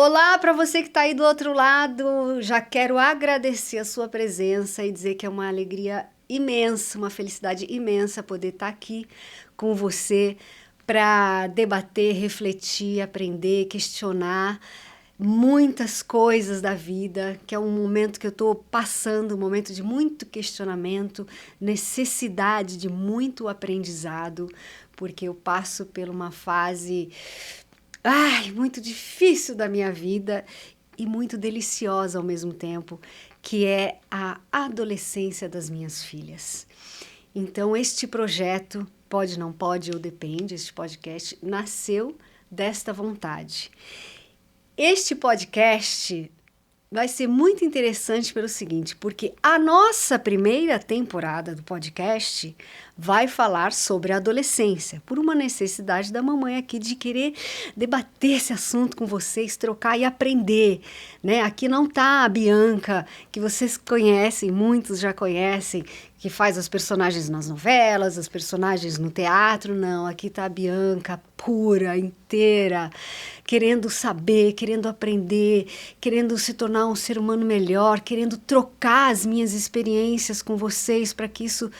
Olá para você que está aí do outro lado, já quero agradecer a sua presença e dizer que é uma alegria imensa, uma felicidade imensa poder estar aqui com você para debater, refletir, aprender, questionar muitas coisas da vida, que é um momento que eu estou passando, um momento de muito questionamento, necessidade de muito aprendizado, porque eu passo por uma fase muito difícil da minha vida e muito deliciosa ao mesmo tempo, que é a adolescência das minhas filhas. Então, este projeto, Pode, Não Pode ou Depende, este podcast, nasceu desta vontade. Este podcast vai ser muito interessante pelo seguinte, porque a nossa primeira temporada do podcast vai falar sobre a adolescência, por uma necessidade da mamãe aqui de querer debater esse assunto com vocês, trocar e aprender, né? Aqui não tá a Bianca, que vocês conhecem, muitos já conhecem, que faz os personagens nas novelas, os personagens no teatro, não, aqui tá a Bianca pura, inteira, querendo saber, querendo aprender, querendo se tornar um ser humano melhor, querendo trocar as minhas experiências com vocês para que isso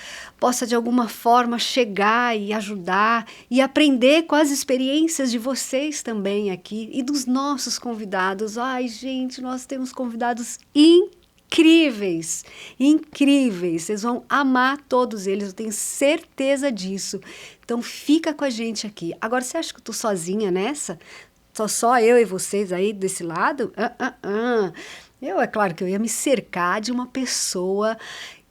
possa de alguma forma chegar e ajudar e aprender com as experiências de vocês também aqui e dos nossos convidados. Ai, gente, nós temos convidados incríveis, incríveis, vocês vão amar todos eles, eu tenho certeza disso. Então fica com a gente aqui. Agora, você acha que eu tô sozinha nessa? Só eu e vocês aí desse lado? É claro que eu ia me cercar de uma pessoa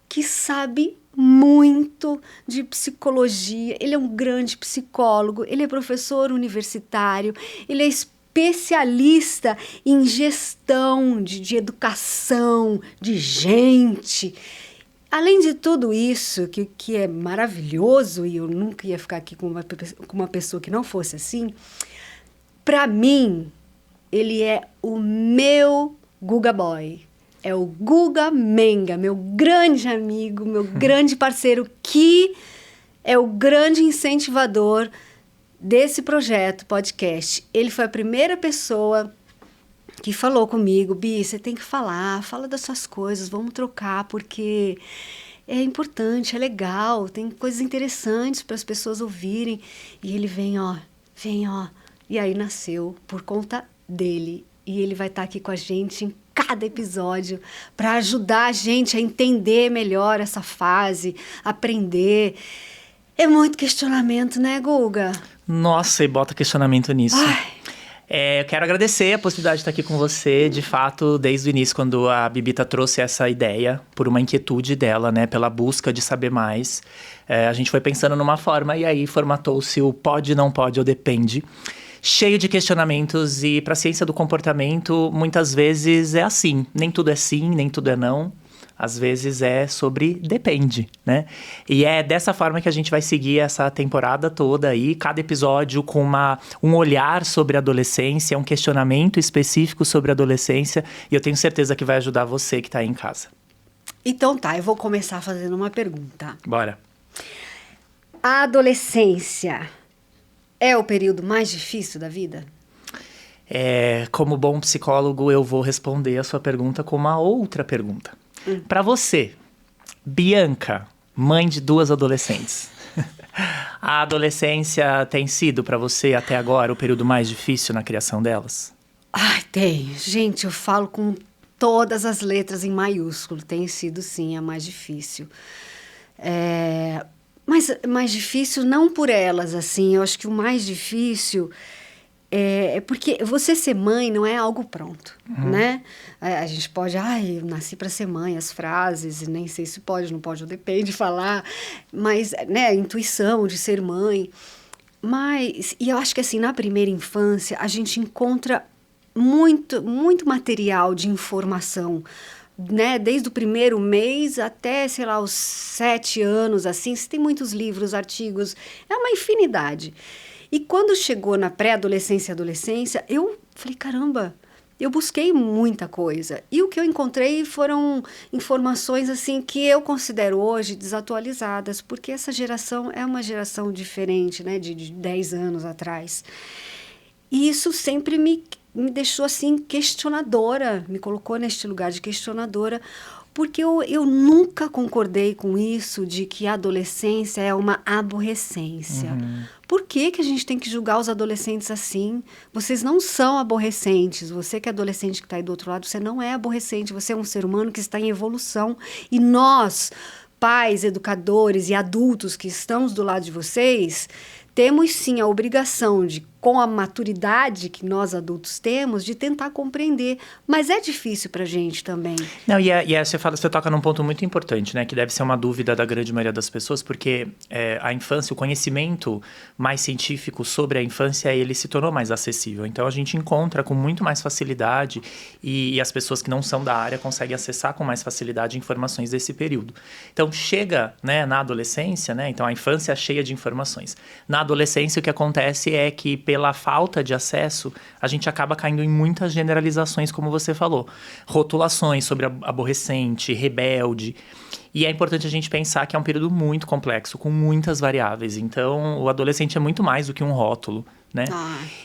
que sabe muito de psicologia, ele é um grande psicólogo, ele é professor universitário, ele é especialista em gestão, de educação, de gente. Além de tudo isso, que é maravilhoso, e eu nunca ia ficar aqui com uma pessoa que não fosse assim, para mim, ele é o meu Guga Boy. É o Guga Menga, meu grande amigo, meu grande parceiro, que é o grande incentivador desse projeto, podcast. Ele foi a primeira pessoa que falou comigo, Bi, você tem que fala das suas coisas, vamos trocar, porque é importante, é legal, tem coisas interessantes para as pessoas ouvirem. E ele vem, ó. E aí nasceu por conta dele. E ele vai estar aqui com a gente em cada episódio para ajudar a gente a entender melhor essa fase, aprender. É muito questionamento, né, Guga? Nossa, e bota questionamento nisso. Eu quero agradecer a possibilidade de estar aqui com você. De fato, desde o início, quando a Bibita trouxe essa ideia, por uma inquietude dela, né, pela busca de saber mais, a gente foi pensando numa forma e aí formatou-se o Pode, Não Pode ou Depende. Cheio de questionamentos, e para a ciência do comportamento, muitas vezes é assim. Nem tudo é sim, nem tudo é não. Às vezes é sobre depende, né? E é dessa forma que a gente vai seguir essa temporada toda aí, cada episódio com um olhar sobre a adolescência, um questionamento específico sobre a adolescência, e eu tenho certeza que vai ajudar você que está aí em casa. Então tá, eu vou começar fazendo uma pergunta. Bora. A adolescência é o período mais difícil da vida? Como bom psicólogo, eu vou responder a sua pergunta com uma outra pergunta. Para você, Bianca, mãe de 2 adolescentes, a adolescência tem sido para você até agora o período mais difícil na criação delas? Tem. Gente, eu falo com todas as letras em maiúsculo. Tem sido, sim, a mais difícil. Mas mais difícil não por elas, assim. Eu acho que o mais difícil é porque você ser mãe não é algo pronto, né? A gente pode, eu nasci para ser mãe, as frases, nem sei se pode, não pode, ou depende de falar, mas, né, a intuição de ser mãe. E eu acho que, assim, na primeira infância, a gente encontra muito material de informação, né? Desde o primeiro mês até, sei lá, os 7 anos, assim, você tem muitos livros, artigos, é uma infinidade. E quando chegou na pré-adolescência e adolescência, eu falei, caramba, eu busquei muita coisa. E o que eu encontrei foram informações, assim, que eu considero hoje desatualizadas, porque essa geração é uma geração diferente, né, de 10 anos atrás. E isso sempre me me deixou assim questionadora, me colocou neste lugar de questionadora, porque eu nunca concordei com isso de que a adolescência é uma aborrecência. Por que que a gente tem que julgar os adolescentes assim? Vocês não são aborrecentes. Você que é adolescente que está aí do outro lado, você não é aborrecente. Você é um ser humano que está em evolução. E nós, pais, educadores e adultos que estamos do lado de vocês, temos sim a obrigação de, com a maturidade que nós adultos temos, de tentar compreender. Mas é difícil pra gente também. Não, você toca num ponto muito importante, né? Que deve ser uma dúvida da grande maioria das pessoas, porque a infância, o conhecimento mais científico sobre a infância, ele se tornou mais acessível. Então, a gente encontra com muito mais facilidade e as pessoas que não são da área conseguem acessar com mais facilidade informações desse período. Então, chega, né, na adolescência, né? Então, a infância é cheia de informações. Na adolescência, o que acontece é que, pela falta de acesso, a gente acaba caindo em muitas generalizações, como você falou. Rotulações sobre aborrecente, rebelde. E é importante a gente pensar que é um período muito complexo, com muitas variáveis. Então, o adolescente é muito mais do que um rótulo, né?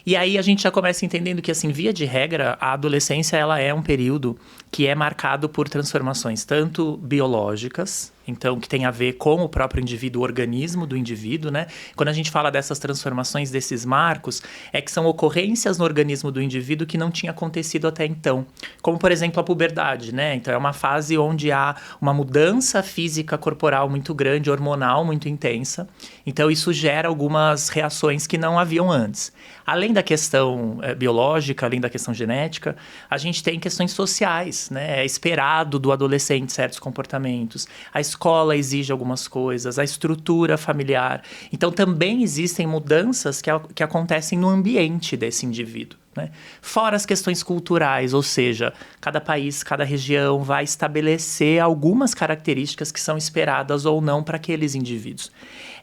E aí a gente já começa entendendo que, assim, via de regra, a adolescência ela é um período que é marcado por transformações tanto biológicas, então, que tem a ver com o próprio indivíduo, o organismo do indivíduo, né? Quando a gente fala dessas transformações, desses marcos, é que são ocorrências no organismo do indivíduo que não tinha acontecido até então. Como, por exemplo, a puberdade, né? Então, é uma fase onde há uma mudança física corporal muito grande, hormonal muito intensa. Então, isso gera algumas reações que não haviam antes. Além da questão biológica, além da questão genética, a gente tem questões sociais, né? É esperado do adolescente certos comportamentos. A escola exige algumas coisas, a estrutura familiar. Então, também existem mudanças que acontecem no ambiente desse indivíduo, né? Fora as questões culturais, ou seja, cada país, cada região vai estabelecer algumas características que são esperadas ou não para aqueles indivíduos.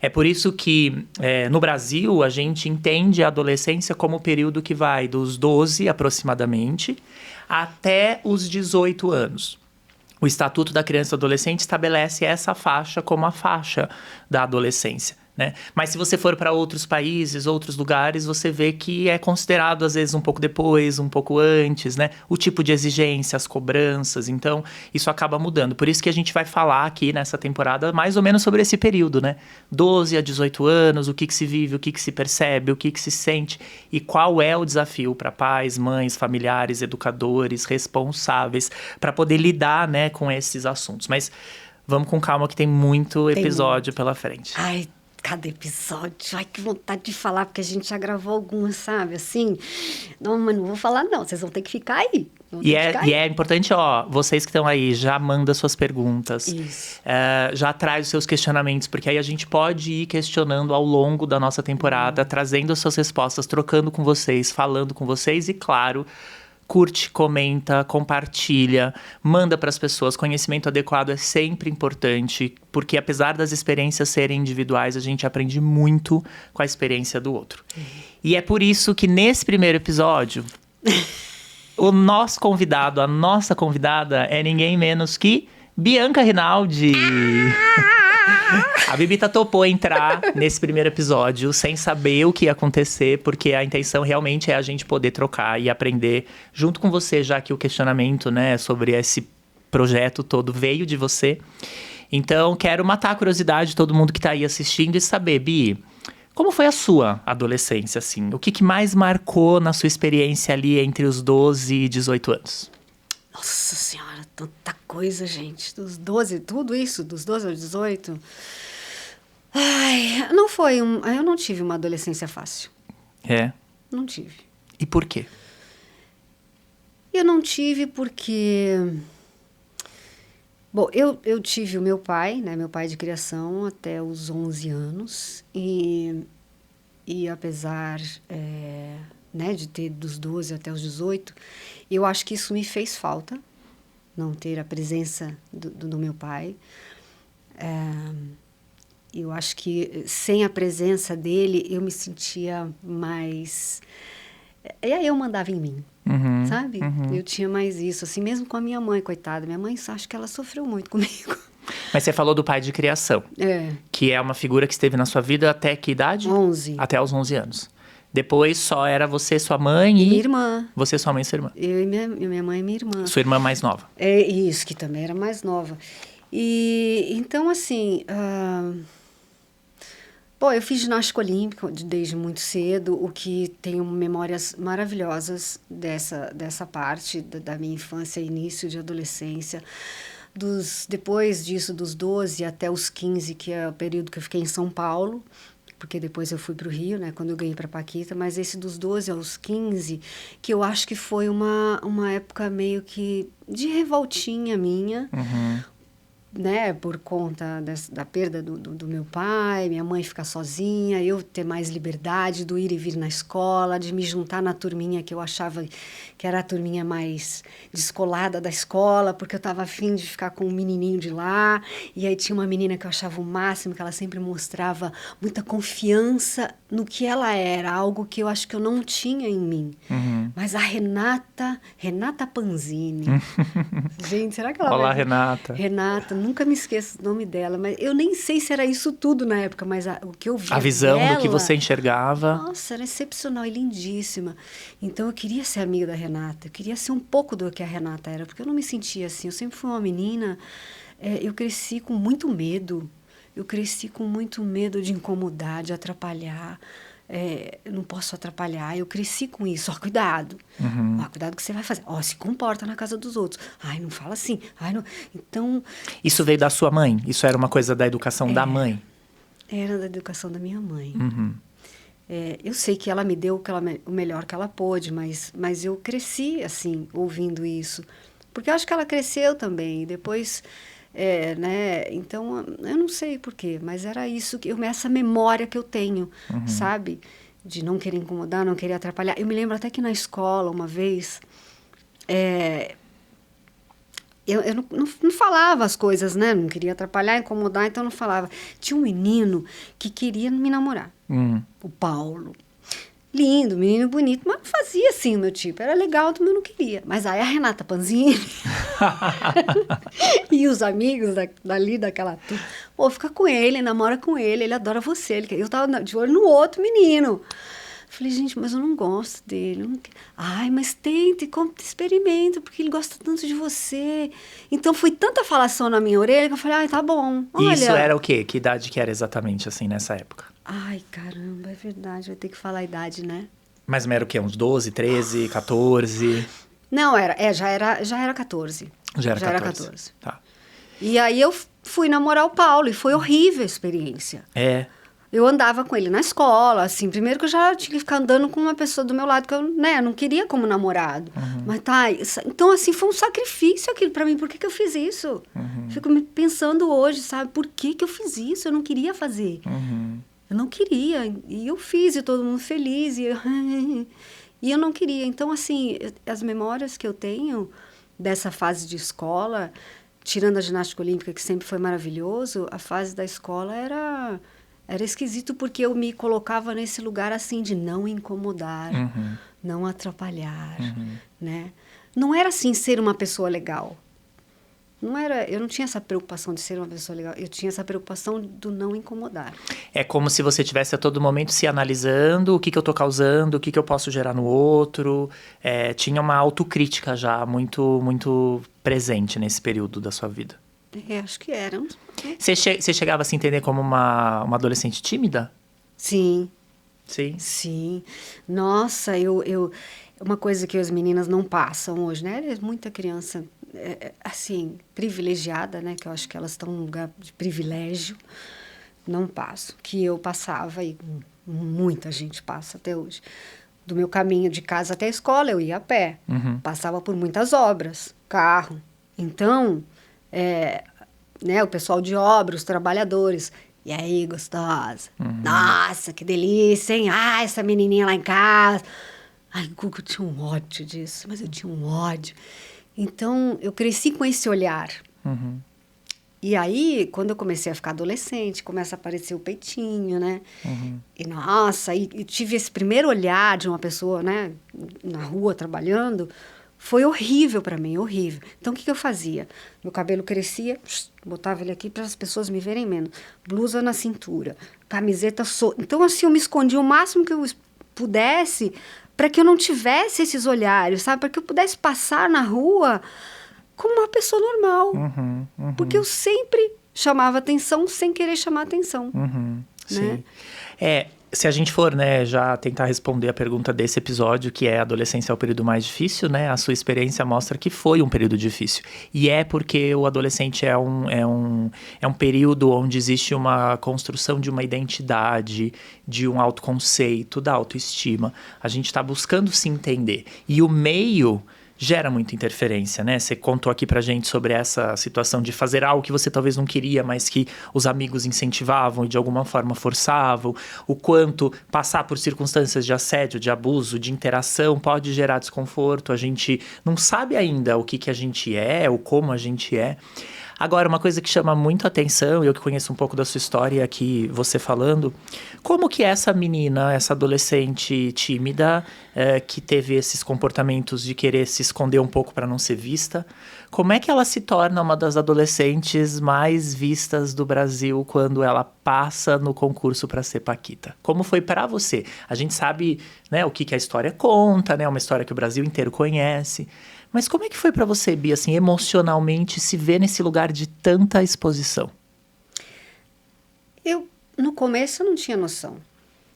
É por isso que, no Brasil, a gente entende a adolescência como o período que vai dos 12, aproximadamente, até os 18 anos. O Estatuto da Criança e do Adolescente estabelece essa faixa como a faixa da adolescência, né? Mas se você for para outros países, outros lugares, você vê que é considerado, às vezes, um pouco depois, um pouco antes, né? O tipo de exigência, as cobranças, então isso acaba mudando. Por isso que a gente vai falar aqui nessa temporada mais ou menos sobre esse período, né? 12 a 18 anos, o que se vive, o que se percebe, o que se sente e qual é o desafio para pais, mães, familiares, educadores, responsáveis, para poder lidar, né, com esses assuntos. Mas vamos com calma que tem muito episódio pela frente. Ai, cada episódio. Ai, que vontade de falar, porque a gente já gravou algumas, sabe? Assim, não, mas não vou falar não, vocês vão ter que ficar aí. E é importante, ó, vocês que estão aí, já manda suas perguntas. Isso. Já traz os seus questionamentos, porque aí a gente pode ir questionando ao longo da nossa temporada, trazendo as suas respostas, trocando com vocês, falando com vocês e, claro, curte, comenta, compartilha, manda para as pessoas. Conhecimento adequado é sempre importante, porque apesar das experiências serem individuais, a gente aprende muito com a experiência do outro. E é por isso que nesse primeiro episódio, o nosso convidado, a nossa convidada é ninguém menos que Bianca Rinaldi. A Bibita topou entrar nesse primeiro episódio sem saber o que ia acontecer, porque a intenção realmente é a gente poder trocar e aprender junto com você, já que o questionamento, né, sobre esse projeto todo veio de você. Então, quero matar a curiosidade de todo mundo que tá aí assistindo e saber, Bi, como foi a sua adolescência, assim? O que mais marcou na sua experiência ali entre os 12 e 18 anos? Nossa Senhora, tanta coisa, gente. Dos 12, tudo isso, dos 12 aos 18. Ai, eu não tive uma adolescência fácil. É? Não tive. E por quê? Eu não tive porque... Bom, eu tive o meu pai, né? Meu pai de criação até os 11 anos. E apesar... né, de ter dos 12 até os 18, eu acho que isso me fez falta, não ter a presença do meu pai. Eu acho que sem a presença dele, eu me sentia mais... E aí eu mandava em mim, sabe? Eu tinha mais isso, assim, mesmo com a minha mãe, coitada. Minha mãe, acho que ela sofreu muito comigo. Mas você falou do pai de criação, que é uma figura que esteve na sua vida até que idade? 11. Até os 11 anos. Depois só era você, sua mãe E minha irmã. Você, sua mãe e sua irmã. Eu e minha mãe e minha irmã. Sua irmã mais nova. É isso, que também era mais nova. E então, assim, bom, eu fiz ginástica olímpica desde muito cedo, o que tenho memórias maravilhosas dessa parte da minha infância, início de adolescência. Depois disso, dos 12 até os 15, que é o período que eu fiquei em São Paulo, porque depois eu fui para o Rio, né, quando eu ganhei para Paquita, mas esse dos 12 aos 15, que eu acho que foi uma época meio que de revoltinha minha, né, por conta da perda do meu pai, minha mãe ficar sozinha, eu ter mais liberdade do ir e vir na escola, de me juntar na turminha que eu achava que era a turminha mais descolada da escola, porque eu estava afim de ficar com um menininho de lá, e aí tinha uma menina que eu achava o máximo, que ela sempre mostrava muita confiança no que ela era, algo que eu acho que eu não tinha em mim. Mas a Renata Panzini, gente, será que ela Olá, vai... Renata, nunca me esqueço o nome dela, mas eu nem sei se era isso tudo na época, mas o que eu vi a visão dela, do que você enxergava. Nossa, era excepcional e lindíssima. Então eu queria ser amiga da Renata, eu queria ser um pouco do que a Renata era, porque eu não me sentia assim. Eu sempre fui uma menina, eu cresci com muito medo. Eu cresci com muito medo de incomodar, de atrapalhar. Eu não posso atrapalhar, eu cresci com isso. Ó, cuidado. Ó, cuidado que você vai fazer. Ó, se comporta na casa dos outros. Ai, não fala assim. Ai, não... Então... Isso veio da sua mãe? Isso era uma coisa da educação da mãe? Era da educação da minha mãe. Eu sei que ela me deu o melhor que ela pôde, mas eu cresci, assim, ouvindo isso. Porque eu acho que ela cresceu também. E depois... né? Então, eu não sei porquê, mas era isso, essa memória que eu tenho, sabe? De não querer incomodar, não querer atrapalhar. Eu me lembro até que na escola, uma vez, eu não falava as coisas, né? Não queria atrapalhar, incomodar, então não falava. Tinha um menino que queria me namorar, o Paulo. Lindo, menino bonito, mas não fazia assim o meu tipo. Era legal, mas eu não queria. Mas aí a Renata Panzini e os amigos daquela turma, pô, fica com ele, namora com ele adora você. Eu tava de olho no outro menino. Falei, gente, mas eu não gosto dele. Eu não... Ai, mas tente, experimenta, porque ele gosta tanto de você. Então foi tanta falação na minha orelha que eu falei, ai, tá bom. Olha. Isso era o quê? Que idade que era exatamente, assim, nessa época? Ai, caramba, é verdade, vai ter que falar a idade, né? Mas era o quê? Uns 12, 13, 14? Não, já era 14. Já era 14. Tá. E aí eu fui namorar o Paulo, e foi horrível a experiência. Eu andava com ele na escola, assim, primeiro que eu já tinha que ficar andando com uma pessoa do meu lado, que eu, né, não queria como namorado. Mas tá, então assim, foi um sacrifício aquilo pra mim, por que eu fiz isso? Fico pensando hoje, sabe, por que eu fiz isso? Eu não queria fazer. Eu não queria, e eu fiz, e todo mundo feliz, e eu não queria. Então, assim, as memórias que eu tenho dessa fase de escola, tirando a ginástica olímpica, que sempre foi maravilhoso, a fase da escola era esquisito, porque eu me colocava nesse lugar, assim, de não incomodar, não atrapalhar, né? Não era, assim, ser uma pessoa legal. Eu não tinha essa preocupação de ser uma pessoa legal, eu tinha essa preocupação do não incomodar. É como se você estivesse a todo momento se analisando, o que eu tô causando, o que eu posso gerar no outro. Tinha uma autocrítica já muito, muito presente nesse período da sua vida. Acho que era. Você chegava a se entender como uma adolescente tímida? Sim. Sim? Sim. Nossa, uma coisa que as meninas não passam hoje, né? Muita criança, assim, privilegiada, né? Que eu acho que elas estão num lugar de privilégio. Não passo. Que eu passava, e muita gente passa até hoje. Do meu caminho de casa até a escola, eu ia a pé. Passava por muitas obras, carro. Então... né, o pessoal de obra, os trabalhadores. E aí, gostosa? Nossa, que delícia, hein? Ah, essa menininha lá em casa. Ai, Gugu, eu tinha um ódio disso, mas eu tinha um ódio. Então, eu cresci com esse olhar. E aí, quando eu comecei a ficar adolescente, começa a aparecer o peitinho, né? E, nossa, e tive esse primeiro olhar de uma pessoa, né, na rua, trabalhando... Foi horrível para mim, horrível. Então, o que eu fazia? Meu cabelo crescia, botava ele aqui para as pessoas me verem menos. Blusa na cintura, camiseta solta. Então, assim, eu me escondia o máximo que eu pudesse, para que eu não tivesse esses olhares, sabe? Para que eu pudesse passar na rua como uma pessoa normal. Porque eu sempre chamava atenção sem querer chamar atenção. Sim. Se a gente for, né, já tentar responder a pergunta desse episódio, que é a adolescência é o período mais difícil, né? A sua experiência mostra que foi um período difícil. E é porque o adolescente é um período onde existe uma construção de uma identidade, de um autoconceito, da autoestima. A gente está buscando se entender. E o meio gera muita interferência, né? Você contou aqui pra gente sobre essa situação de fazer algo que você talvez não queria, mas que os amigos incentivavam e de alguma forma forçavam. O quanto passar por circunstâncias de assédio, de abuso, de interação pode gerar desconforto. A gente não sabe ainda o que a gente é, ou como a gente é. Agora, uma coisa que chama muito atenção, eu que conheço um pouco da sua história aqui, você falando, como que essa menina, essa adolescente tímida, que teve esses comportamentos de querer se esconder um pouco para não ser vista, como é que ela se torna uma das adolescentes mais vistas do Brasil quando ela passa no concurso para ser Paquita? Como foi para você? A gente sabe, né, o que a história conta, né, uma história que o Brasil inteiro conhece. Mas como é que foi para você, Bia, assim, emocionalmente, se ver nesse lugar de tanta exposição? No começo, eu não tinha noção.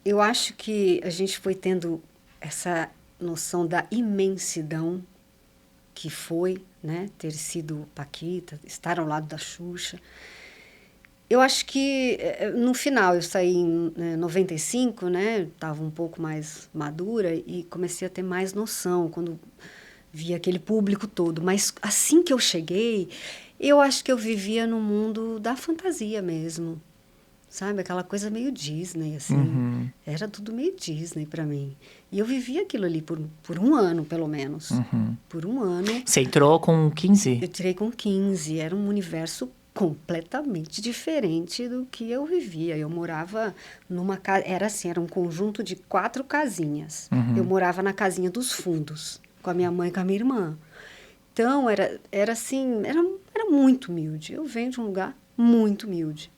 Eu acho que a gente foi tendo essa noção da imensidão que foi, né, ter sido Paquita, estar ao lado da Xuxa. Eu acho que, no final, eu saí em 95, né, estava um pouco mais madura e comecei a ter mais noção, quando via aquele público todo. Mas assim que eu cheguei, eu acho que eu vivia no mundo da fantasia mesmo, sabe? Aquela coisa meio Disney, assim. Era tudo meio Disney para mim. E eu vivia aquilo ali por um ano, pelo menos. Por um ano. Você entrou com 15? Eu tirei com 15. Era um universo completamente diferente do que eu vivia. Eu morava numa casa... Era assim, era um conjunto de 4 casinhas. Eu morava na casinha dos fundos, com a minha mãe e com a minha irmã. Então, era assim, era muito humilde. Eu venho de um lugar muito humilde.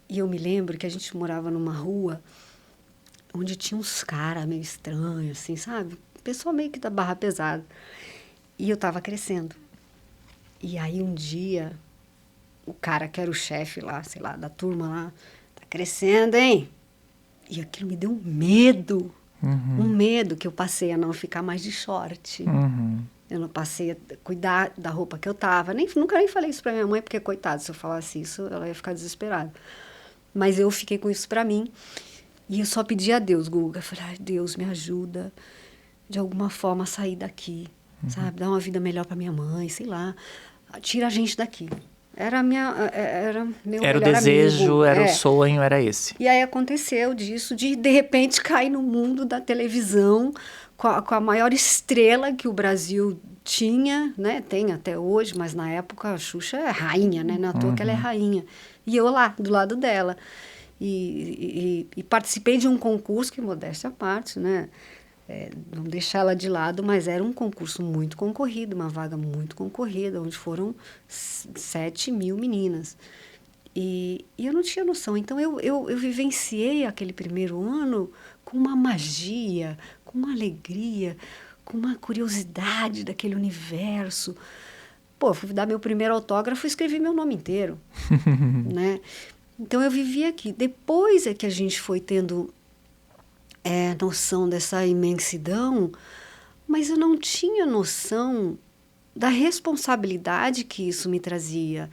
E eu me lembro que a gente morava numa rua onde tinha uns caras meio estranhos, assim, sabe? Pessoal meio que da barra pesada. E eu tava crescendo. E aí, um dia, o cara que era o chefe lá, sei lá, da turma lá, tá crescendo, hein? E aquilo me deu um medo. Um medo que eu passei a não ficar mais de short. Eu não passei a cuidar da roupa que eu tava. Nunca nem falei isso pra minha mãe, porque, coitada, se eu falasse isso, ela ia ficar desesperada. Mas eu fiquei com isso pra mim. E eu só pedi a Deus, Guga. Eu falei, ai, Deus, me ajuda de alguma forma a sair daqui, sabe? Dar uma vida melhor pra minha mãe, sei lá. Tira a gente daqui. Era meu Era o melhor desejo, amigo. era o sonho, era esse. E aí aconteceu disso, de repente cair no mundo da televisão com a maior estrela que o Brasil tinha, né? Tem até hoje, mas na época a Xuxa é rainha, né? Não é à toa que ela é rainha. E eu lá, do lado dela. E participei de um concurso, que modéstia à parte, né? Não deixar ela de lado, mas era um concurso muito concorrido, uma vaga muito concorrida, onde foram 7 mil meninas. E eu não tinha noção. Então, eu vivenciei aquele primeiro ano com uma magia, com uma alegria, com uma curiosidade daquele universo. Pô, fui dar meu primeiro autógrafo e escrevi meu nome inteiro, né? Então, eu vivi aqui. Depois é que a gente foi tendo noção dessa imensidão, mas eu não tinha noção da responsabilidade que isso me trazia.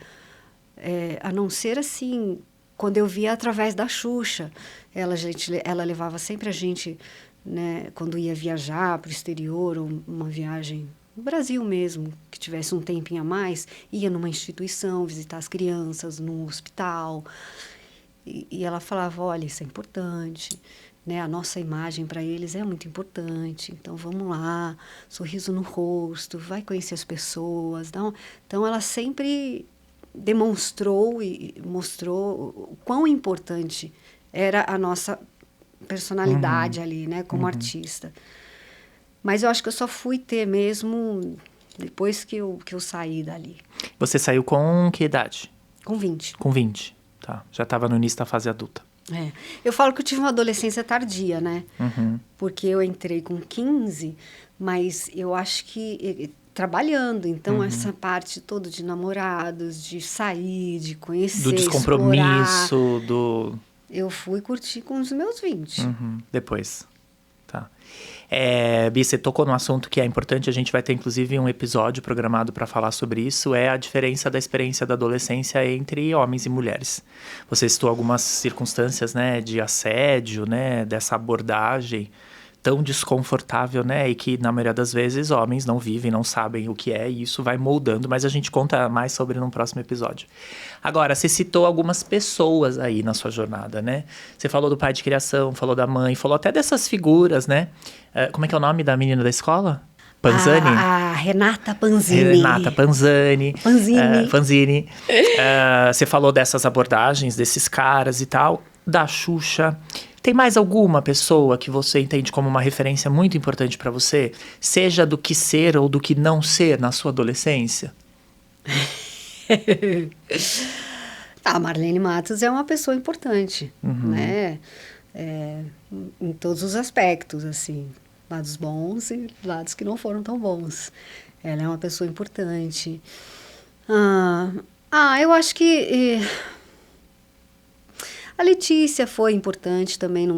A não ser assim, quando eu via através da Xuxa. Ela levava sempre a gente, né, quando ia viajar para o exterior, ou uma viagem no Brasil mesmo, que tivesse um tempinho a mais, ia numa instituição, visitar as crianças, num hospital. E ela falava, olha, isso é importante, né? A nossa imagem para eles é muito importante, então vamos lá, sorriso no rosto, vai conhecer as pessoas. Então, ela sempre demonstrou e mostrou o quão importante era a nossa personalidade ali, né, como artista. Mas eu acho que eu só fui ter mesmo depois que eu saí dali. Você saiu com que idade? Com 20. Com 20, tá. Já estava no início da fase adulta. Eu falo que eu tive uma adolescência tardia, né? Porque eu entrei com 15, mas eu acho que trabalhando. Então, essa parte toda de namorados, de sair, de conhecer, Do explorar, descompromisso, do... eu fui curtir com os meus 20. Depois. Tá. Bi, você tocou num assunto que é importante, a gente vai ter inclusive um episódio programado para falar sobre isso, é a diferença da experiência da adolescência entre homens e mulheres. Você citou algumas circunstâncias, né, de assédio, né, dessa abordagem tão desconfortável, né, e que na maioria das vezes homens não vivem, não sabem o que é, e isso vai moldando, mas a gente conta mais sobre no próximo episódio. Agora, você citou algumas pessoas aí na sua jornada, né? Você falou do pai de criação, falou da mãe, falou até dessas figuras, né? Como é que é o nome da menina da escola? Panzani? A Renata Panzini. Renata Panzani. Panzini. Panzini. Você falou dessas abordagens, desses caras e tal, da Xuxa. Tem mais alguma pessoa que você entende como uma referência muito importante para você? Seja do que ser ou do que não ser na sua adolescência? A Marlene Matos é uma pessoa importante, né? Em todos os aspectos, assim. Lados bons e lados que não foram tão bons. Ela é uma pessoa importante. Eu acho que... a Letícia foi importante também,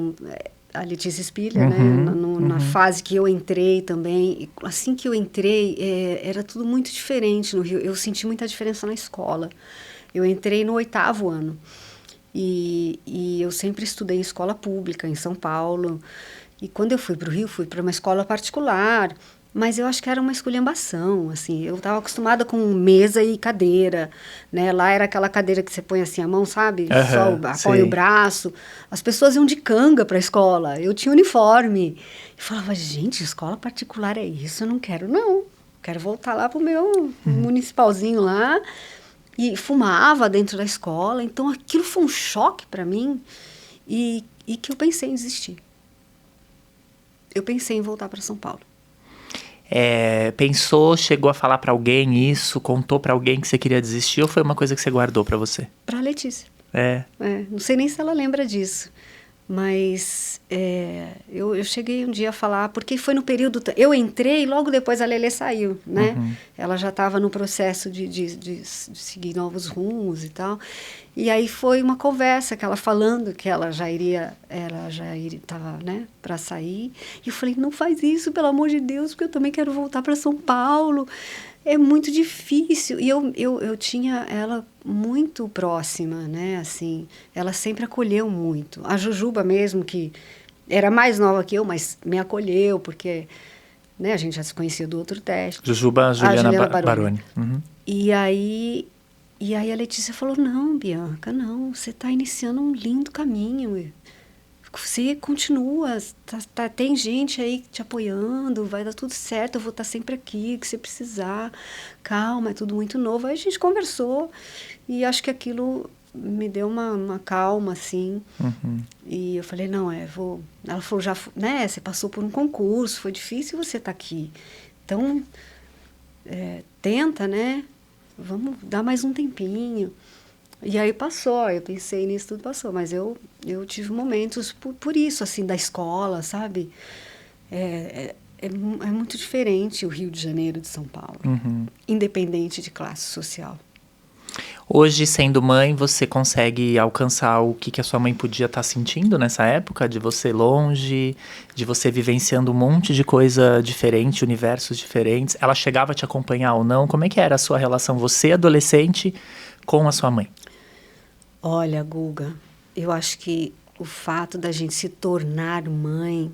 a Letícia Spiller, né? Na fase que eu entrei também. Assim que eu entrei, era tudo muito diferente no Rio. Eu senti muita diferença na escola. Eu entrei no 8º ano. E eu sempre estudei em escola pública, em São Paulo. E quando eu fui para o Rio, fui para uma escola particular. Mas eu acho que era uma esculhambação, assim. Eu estava acostumada com mesa e cadeira, né? Lá era aquela cadeira que você põe assim a mão, sabe? Só apoia o braço. As pessoas iam de canga para a escola. Eu tinha uniforme. Eu falava, gente, escola particular é isso? Eu não quero, não. Quero voltar lá pro meu municipalzinho lá. E fumava dentro da escola. Então, aquilo foi um choque para mim. E que eu pensei em desistir. Eu pensei em voltar para São Paulo. Pensou, chegou a falar pra alguém isso, contou pra alguém que você queria desistir ou foi uma coisa que você guardou pra você? Pra Letícia. Não sei nem se ela lembra disso, mas eu cheguei um dia a falar, porque foi no período... Eu entrei e logo depois a Lelê saiu, né? Ela já estava no processo de seguir novos rumos e tal. E aí foi uma conversa que ela falando que ela já iria estava, né, para sair. E eu falei, não faz isso, pelo amor de Deus, porque eu também quero voltar para São Paulo. É muito difícil. E eu tinha ela muito próxima, né, assim. Ela sempre acolheu muito. A Jujuba mesmo, que era mais nova que eu, mas me acolheu, porque, né, a gente já se conhecia do outro teste. Jujuba, Juliana Baroni. E aí a Letícia falou, não, Bianca, não, você está iniciando um lindo caminho. Você continua, tem gente aí te apoiando, vai dar tudo certo, eu vou estar sempre aqui, o que você precisar. Calma, é tudo muito novo. Aí a gente conversou e acho que aquilo me deu uma calma, assim. E eu falei, não, vou... Ela falou, já, né, você passou por um concurso, foi difícil você estar aqui. Então, tenta, né? Vamos dar mais um tempinho. E aí passou, eu pensei nisso, tudo passou. Mas eu tive momentos por isso, assim, da escola, sabe? É muito diferente o Rio de Janeiro de São Paulo. Independente de classe social. Hoje, sendo mãe, você consegue alcançar o que a sua mãe podia estar sentindo nessa época? De você longe, de você vivenciando um monte de coisa diferente, universos diferentes. Ela chegava a te acompanhar ou não? Como é que era a sua relação, você adolescente, com a sua mãe? Olha, Guga, eu acho que o fato da gente se tornar mãe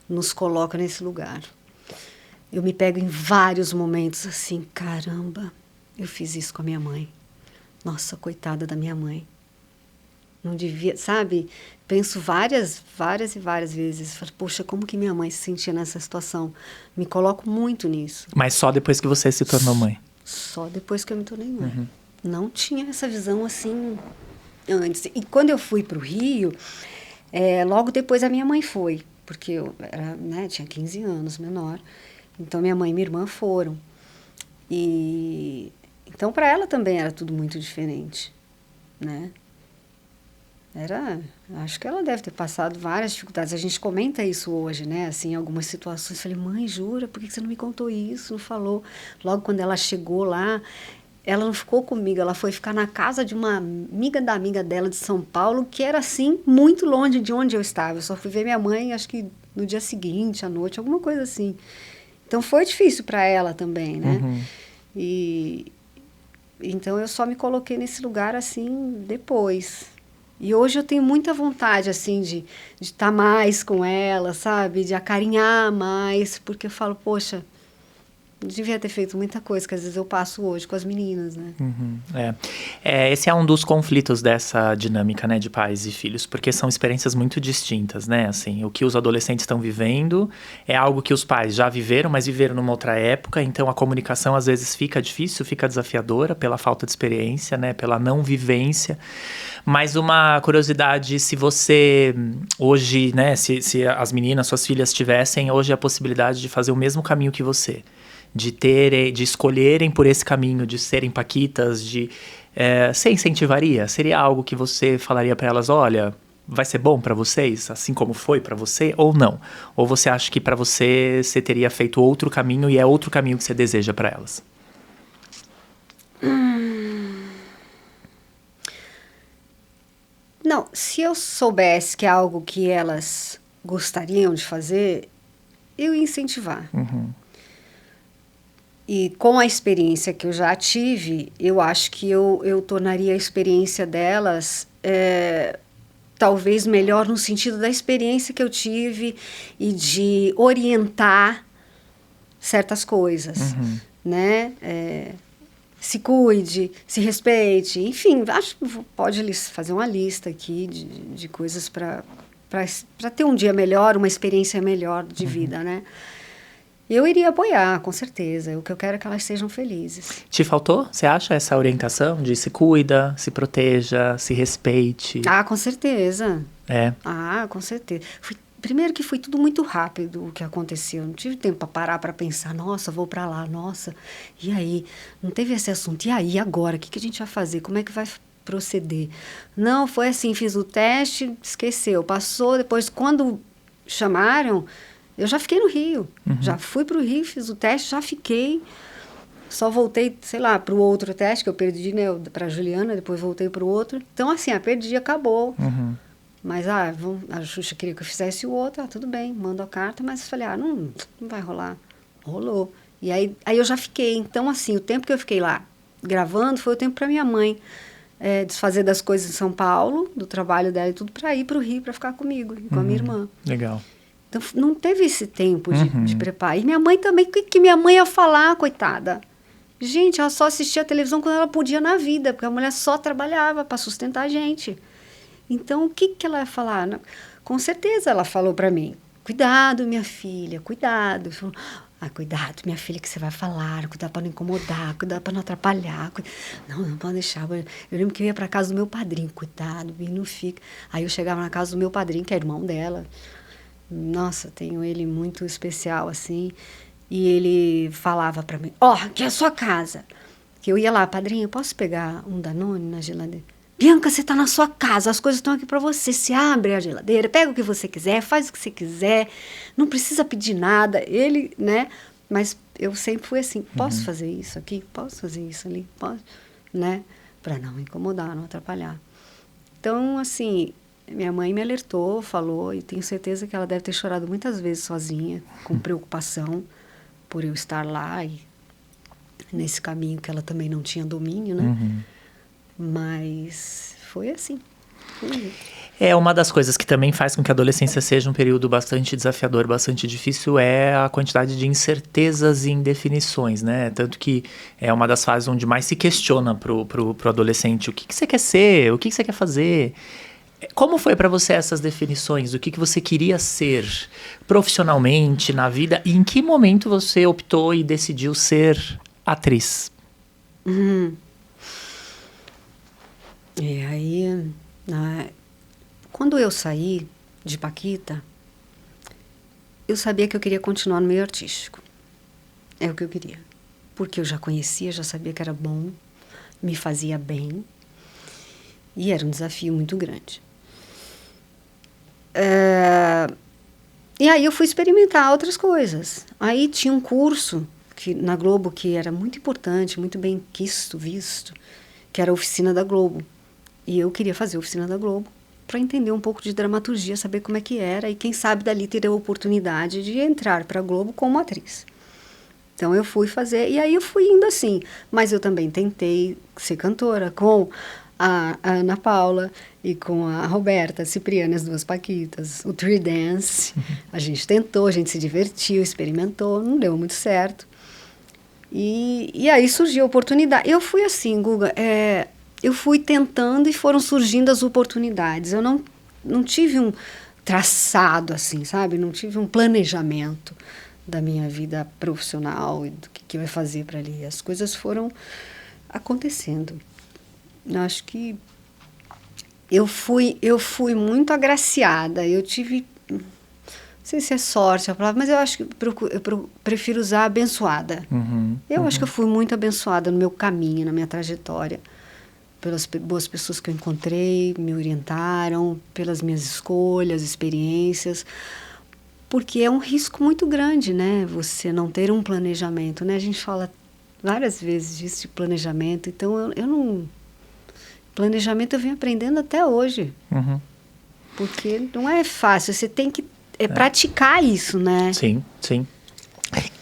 nos coloca nesse lugar. Eu me pego em vários momentos assim, caramba, eu fiz isso com a minha mãe. Nossa, coitada da minha mãe. Não devia, sabe? Penso várias e várias vezes. Falo, poxa, como que minha mãe se sentia nessa situação? Me coloco muito nisso. Mas só depois que você se tornou mãe? Só depois que eu me tornei mãe. Não tinha essa visão assim antes. E quando eu fui para o Rio, logo depois a minha mãe foi. Porque eu era, né, tinha 15 anos, menor. Então, minha mãe e minha irmã foram. Então, para ela também era tudo muito diferente, né? Acho que ela deve ter passado várias dificuldades. A gente comenta isso hoje, né? Assim, em algumas situações. Falei, mãe, jura? Por que você não me contou isso? Não falou? Logo quando ela chegou lá, ela não ficou comigo. Ela foi ficar na casa de uma amiga da amiga dela de São Paulo, que era, assim, muito longe de onde eu estava. Eu só fui ver minha mãe, acho que no dia seguinte, à noite, alguma coisa assim. Então, foi difícil para ela também, né? E então, eu só me coloquei nesse lugar, assim, depois. E hoje eu tenho muita vontade, assim, de estar mais com ela, sabe? De acarinhar mais, porque eu falo, poxa, devia ter feito muita coisa que às vezes eu passo hoje com as meninas, né? Esse é um dos conflitos dessa dinâmica, né, de pais e filhos, porque são experiências muito distintas, né? Assim, o que os adolescentes estão vivendo é algo que os pais já viveram, mas viveram numa outra época, então a comunicação às vezes fica difícil, fica desafiadora pela falta de experiência, né, pela não vivência. Mas uma curiosidade, se você hoje, né, se as meninas, suas filhas tivessem hoje a possibilidade de fazer o mesmo caminho que você, de escolherem por esse caminho, de serem paquitas, você incentivaria? Seria algo que você falaria para elas, olha, vai ser bom para vocês, assim como foi para você, ou não? Ou você acha que para você teria feito outro caminho e é outro caminho que você deseja para elas? Não, se eu soubesse que é algo que elas gostariam de fazer, eu ia incentivar. E com a experiência que eu já tive, eu acho que eu tornaria a experiência delas talvez melhor no sentido da experiência que eu tive e de orientar certas coisas, né? Se cuide, se respeite, enfim, acho que pode fazer uma lista aqui de coisas para ter um dia melhor, uma experiência melhor de vida, né? Eu iria apoiar, com certeza. O que eu quero é que elas sejam felizes. Te faltou, você acha, essa orientação de se cuida, se proteja, se respeite? Ah, com certeza. É? Ah, com certeza. Primeiro que foi tudo muito rápido o que aconteceu. Não tive tempo para parar para pensar, nossa, vou para lá, nossa. E aí? Não teve esse assunto. E aí, agora? O que a gente vai fazer? Como é que vai proceder? Não, foi assim, fiz o teste, esqueceu. Passou, depois, quando chamaram, eu já fiquei no Rio. Já fui para o Rio, fiz o teste, já fiquei. Só voltei, sei lá, para o outro teste que eu perdi, né? Para a Juliana, depois voltei para o outro. Então, assim, perdi, acabou. Mas, a Xuxa queria que eu fizesse o outro, tudo bem, mando a carta, mas eu falei, não vai rolar. Rolou. E aí eu já fiquei. Então, assim, o tempo que eu fiquei lá gravando foi o tempo para minha mãe desfazer das coisas em São Paulo, do trabalho dela e tudo, para ir para o Rio, para ficar comigo, com a minha irmã. Legal. Então, não teve esse tempo de preparo. E minha mãe também, o que minha mãe ia falar, coitada? Gente, ela só assistia a televisão quando ela podia na vida, porque a mulher só trabalhava para sustentar a gente. Então, o que ela ia falar? Com certeza ela falou para mim, cuidado, minha filha, cuidado. Falou, cuidado, minha filha, que você vai falar, cuidado para não incomodar, cuidado para não atrapalhar. Não pode deixar. Eu lembro que eu ia para casa do meu padrinho, cuidado, e não fica. Aí eu chegava na casa do meu padrinho, que é irmão dela. Nossa, tenho ele muito especial, assim. E ele falava para mim, aqui é a sua casa. Que eu ia lá, padrinho, posso pegar um Danone na geladeira? Bianca, você está na sua casa, as coisas estão aqui para você. Se abre a geladeira, pega o que você quiser, faz o que você quiser. Não precisa pedir nada. Ele, né? Mas eu sempre fui assim, posso fazer isso aqui? Posso fazer isso ali? Posso? Né? Para não incomodar, não atrapalhar. Então, assim, minha mãe me alertou, falou, e tenho certeza que ela deve ter chorado muitas vezes sozinha, com preocupação por eu estar lá e nesse caminho que ela também não tinha domínio, né? Mas foi assim. Uma das coisas que também faz com que a adolescência seja um período bastante desafiador, bastante difícil, é a quantidade de incertezas e indefinições, né? Tanto que é uma das fases onde mais se questiona pro adolescente o que você quer ser, o que você quer fazer. Como foi para você essas definições? O que você queria ser profissionalmente, na vida? E em que momento você optou e decidiu ser atriz? E aí, quando eu saí de Paquita, eu sabia que eu queria continuar no meio artístico. É o que eu queria. Porque eu já conhecia, já sabia que era bom, me fazia bem. E era um desafio muito grande. E aí eu fui experimentar outras coisas. Aí tinha um curso na Globo que era muito importante, muito bem visto, que era a Oficina da Globo. E eu queria fazer a Oficina da Globo para entender um pouco de dramaturgia, saber como é que era, e quem sabe dali ter a oportunidade de entrar para a Globo como atriz. Então eu fui fazer, e aí eu fui indo assim. Mas eu também tentei ser cantora com a Ana Paula e com a Roberta Cipriani, as duas Paquitas, o Tree Dance. A gente tentou, a gente se divertiu, experimentou, não deu muito certo. E aí surgiu a oportunidade. Eu fui assim, Guga, eu fui tentando e foram surgindo as oportunidades. Eu não tive um traçado assim, sabe? Não tive um planejamento da minha vida profissional e do que eu ia fazer para ali. As coisas foram acontecendo. Eu acho que eu fui muito agraciada. Eu tive, não sei se é sorte a palavra, mas eu acho que eu prefiro usar abençoada. Eu acho que eu fui muito abençoada no meu caminho, na minha trajetória, pelas boas pessoas que eu encontrei, me orientaram, pelas minhas escolhas, experiências, porque é um risco muito grande, né? Você não ter um planejamento, né? A gente fala várias vezes disso, de planejamento, então eu não... Planejamento eu venho aprendendo até hoje. Porque não é fácil, você tem que praticar isso, né? Sim, sim.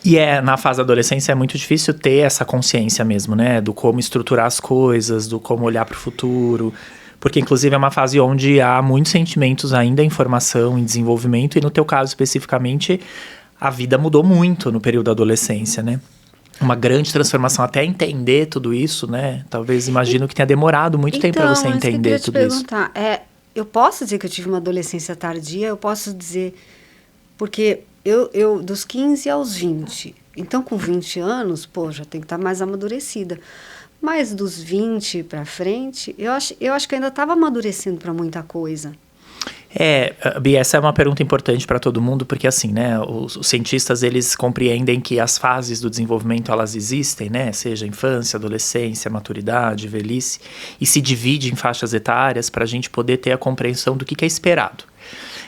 E na fase da adolescência é muito difícil ter essa consciência mesmo, né? Do como estruturar as coisas, do como olhar para o futuro. Porque, inclusive, é uma fase onde há muitos sentimentos ainda em formação, em desenvolvimento. E no teu caso, especificamente, a vida mudou muito no período da adolescência, né? Uma grande transformação até entender tudo isso, né? Talvez imagino que tenha demorado muito tempo para você entender tudo isso. Eu posso dizer que eu tive uma adolescência tardia, eu posso dizer... Porque eu dos 15 aos 20, então com 20 anos, já tem que estar mais amadurecida. Mas dos 20 para frente, eu acho que eu ainda estava amadurecendo para muita coisa. Bia, essa é uma pergunta importante para todo mundo, porque assim, né, os cientistas, eles compreendem que as fases do desenvolvimento, elas existem, né, seja infância, adolescência, maturidade, velhice, e se divide em faixas etárias para a gente poder ter a compreensão do que é esperado.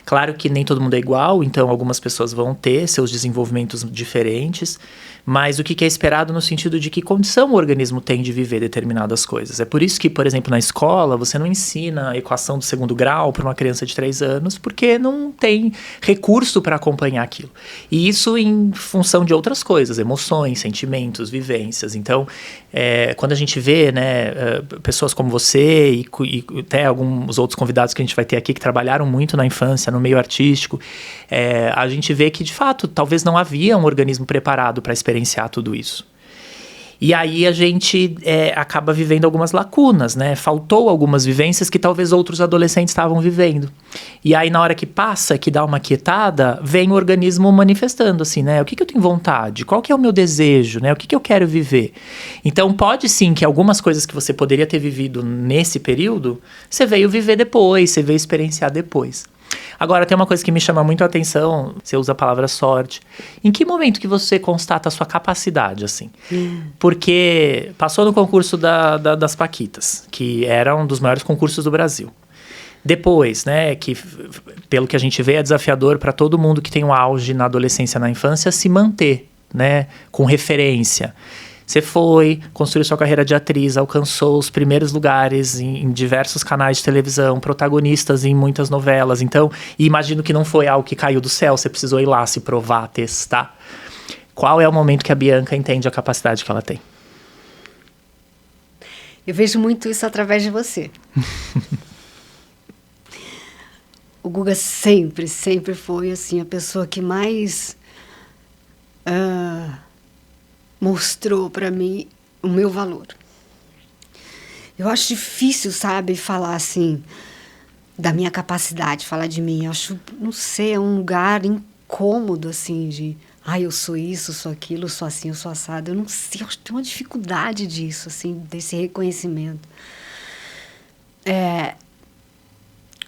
Claro que nem todo mundo é igual, então algumas pessoas vão ter seus desenvolvimentos diferentes, mas o que é esperado no sentido de que condição o organismo tem de viver determinadas coisas. É por isso que, por exemplo, na escola, você não ensina a equação do segundo grau para uma criança de 3 anos, porque não tem recurso para acompanhar aquilo. E isso em função de outras coisas, emoções, sentimentos, vivências. Então, quando a gente vê, né, pessoas como você e até alguns outros convidados que a gente vai ter aqui que trabalharam muito na infância, no meio artístico, a gente vê que, de fato, talvez não havia um organismo preparado para experienciar tudo isso. E aí a gente acaba vivendo algumas lacunas, né? Faltou algumas vivências que talvez outros adolescentes estavam vivendo. E aí na hora que passa, que dá uma quietada, vem o organismo manifestando assim, né? O que eu tenho vontade? Qual que é o meu desejo, né? O que eu quero viver? Então pode sim que algumas coisas que você poderia ter vivido nesse período, você veio viver depois, você veio experienciar depois. Agora, tem uma coisa que me chama muito a atenção, você usa a palavra sorte. Em que momento que você constata a sua capacidade, assim? Porque passou no concurso das Paquitas, que era um dos maiores concursos do Brasil. Depois, né, que pelo que a gente vê é desafiador para todo mundo que tem um auge na adolescência, na infância, se manter, né, com referência. Você foi, construiu sua carreira de atriz, alcançou os primeiros lugares em diversos canais de televisão, protagonistas em muitas novelas. Então, imagino que não foi algo que caiu do céu, você precisou ir lá se provar, testar. Qual é o momento que a Bianca entende a capacidade que ela tem? Eu vejo muito isso através de você. O Guga sempre foi assim, a pessoa que mais... mostrou para mim o meu valor. Eu acho difícil, sabe, falar assim da minha capacidade, falar de mim. Eu acho, não sei, é um lugar incômodo assim de, eu sou isso, sou aquilo, sou assim, eu sou assado. Eu não sei, eu tenho uma dificuldade disso, assim, desse reconhecimento.